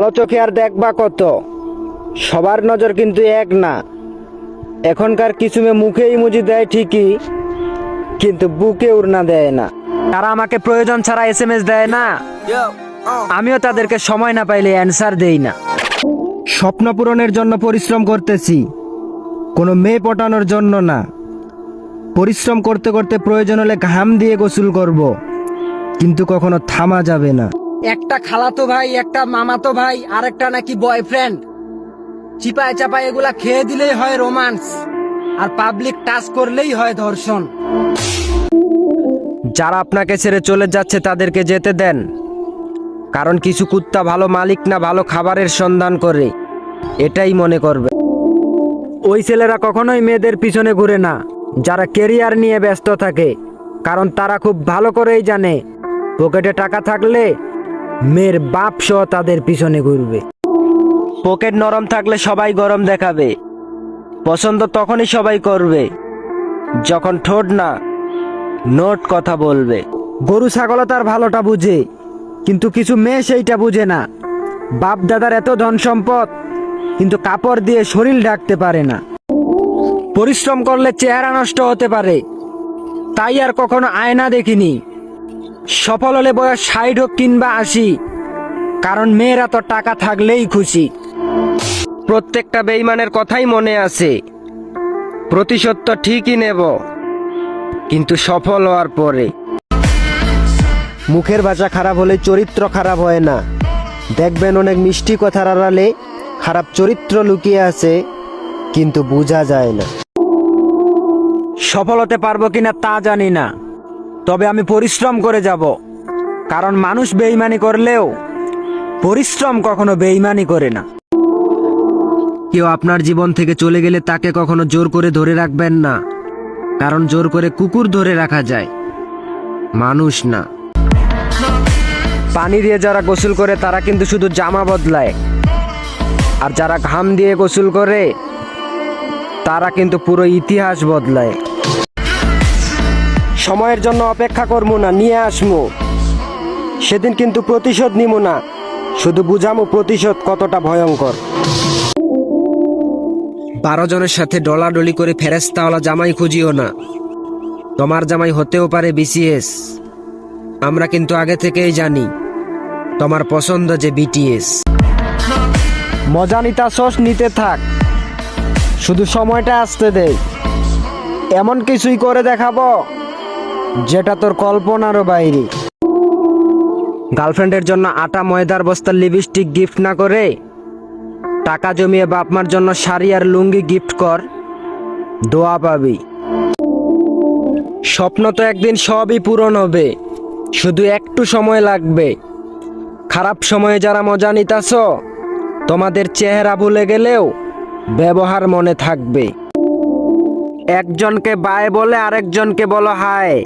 ভালো চোখে আর দেখবা কত? সবার নজর কিন্তু এক না। এখনকার কিছু মেয়ে মুখে ইমোজি দেয় ঠিকই, কিন্তু বুকে উড়না দেয় না। তারা আমাকে প্রয়োজন ছাড়া SMS দেয় না, আমিও তাদেরকে সময় না পাইলে অ্যান্সার দেই না। স্বপ্ন পূরণের জন্য পরিশ্রম করতেছি, কোনো মেয়ে পটানোর জন্য না। পরিশ্রম করতে করতে প্রয়োজন হলে ঘাম দিয়ে গোসল করব, কিন্তু কখনো থামা যাবে না। একটা খালাতো ভাই, একটা মামাতো ভাই, আর একটা নাকি বয়ফ্রেন্ড, চিপায় চাপায় এগুলা খেয়ে দিলেই হয় রোমান্স, আর পাবলিক টাচ করলেই হয় ধর্ষণ। যারা আপনাকে ছেড়ে চলে যাচ্ছে তাদেরকে যেতে দেন, কারণ কিছু কুত্তা ভালো মালিক না ভালো খাবারের সন্ধান করে, এটাই মনে করবে। ওই ছেলেরা কখনোই মেয়েদের পিছনে ঘুরে না যারা কেরিয়ার নিয়ে ব্যস্ত থাকে, কারণ তারা খুব ভালো করেই জানে পকেটে টাকা থাকলে মেয়ের বাপ সহ তাদের পিছনে ঘুরবে। পকেট নরম থাকলে সবাই গরম দেখাবে, পছন্দ তখনই সবাই করবে যখন ঠোঁট না নোট কথা বলবে। গরু ছাগল তার ভালোটা বুঝে, কিন্তু কিছু মেয়ে সেইটা বুঝে না। বাপ দাদার এত ধন সম্পদ, কিন্তু কাপড় দিয়ে শরীর ঢাকতে পারে না। পরিশ্রম করলে চেহারা নষ্ট হতে পারে, তাই আর কখনো আয়না দেখিনি। সফল হলে বয়স 60 হোক কিংবা 80, কারণ মেয়েরা তো টাকা থাকলেই খুশি। প্রত্যেকটা বেঈমানের কথাই মনে আছে, প্রতিশোধ তো ঠিকই নেব, কিন্তু সফল হওয়ার পরে। মুখের ভাষা খারাপ হলে চরিত্র খারাপ হয় না। দেখবেন অনেক মিষ্টি কথার আড়ালে খারাপ চরিত্র লুকিয়ে আছে, কিন্তু বোঝা যায় না। সফল হতে পারবো কিনা তা জানি না, তবে আমি পরিশ্রম করে যাব, কারণ মানুষ বেঈমানি করলেও পরিশ্রম কখনো বেঈমানি করে না। কেউ আপনার জীবন থেকে চলে গেলে তাকে কখনো জোর করে ধরে রাখবেন না, কারণ জোর করে কুকুর ধরে রাখা যায়, মানুষ না। পানি দিয়ে যারা গোসল করে তারা কিন্তু শুধু জামা বদলায়, আর যারা ঘাম দিয়ে গোসল করে তারা কিন্তু পুরো ইতিহাস বদলায়। সময়ের জন্য অপেক্ষা করবো না, নিয়ে আসবো সেদিন, কিন্তু প্রতিশোধ নিব না, শুধু বুঝামো প্রতিশোধ কতটা ভয়ঙ্কর। 12 জনের সাথে ডলাডলি করে ফেরেস্তাওয়ালা জামাই খুঁজিও না, তোমার জামাই হতেও পারে BCS। আমরা কিন্তু আগে থেকেই জানি তোমার পছন্দ যে BTS। মজা নিতাছস, নিতে থাক, শুধু সময়টা আসতে দে। এমন কিছুই করে দেখাবো যেটা তোর কল্পনারও বাইরে। গার্লফ্রেন্ডের জন্য আটা ময়দার বস্তার লিপস্টিক গিফট না করে টাকা জমিয়ে বাপ মার জন্য শাড়ি আর লুঙ্গি গিফট কর, দোয়া পাবি। স্বপ্ন তো একদিন সবই পূরণ হবে, শুধু একটু সময় লাগবে। খারাপ সময়ে যারা মজা নিতাছ, তোমাদের চেহারা ভুলে গেলেও ব্যবহার মনে থাকবে। একজনকে বাই বলে আরেকজনকে বলো হায়।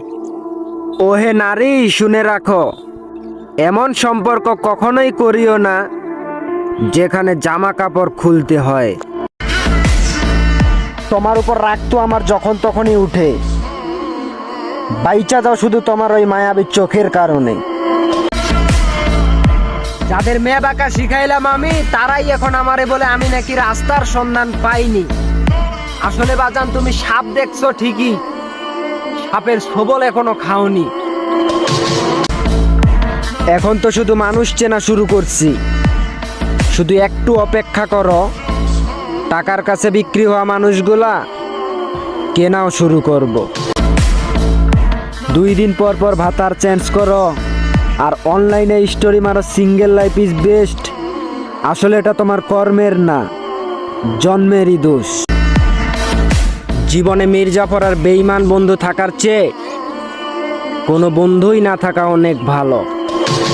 ওহে নারী, শুনে রাখো, এমন সম্পর্ক কখনোই করিও না যেখানে জামা কাপড় খুলতে হয়। তোমার উপর রাগ তো আমার যখন তখনই উঠে, বাইচা যাও শুধু তোমার ওই মায়াবী চোখের কারণে। যাদের মেয়ে বাঁকা শিখাইলাম আমি, তারাই এখন আমারে বলে আমি নাকি রাস্তার সন্ধান পাইনি। আসলে বাজান, তুমি সাপ দেখছো ঠিকই, সাপের ছোবল এখনো খাওনি। এখন তো শুধু মানুষ চেনা শুরু করছি, শুধু একটু অপেক্ষা করো, টাকার কাছে বিক্রি হওয়া মানুষগুলা কেনাও শুরু করব। 2 দিন পর পর ভাতার চেঞ্জ করো, আর অনলাইনে স্টোরি মারো সিঙ্গেল লাইফ ইজ বেস্ট। আসলে এটা তোমার কর্মের না, জন্মেরই দোষ। জীবনে মির্জাফর আর বেঈমান বন্ধু থাকার চেয়ে কোনো বন্ধুই না থাকা অনেক ভালো।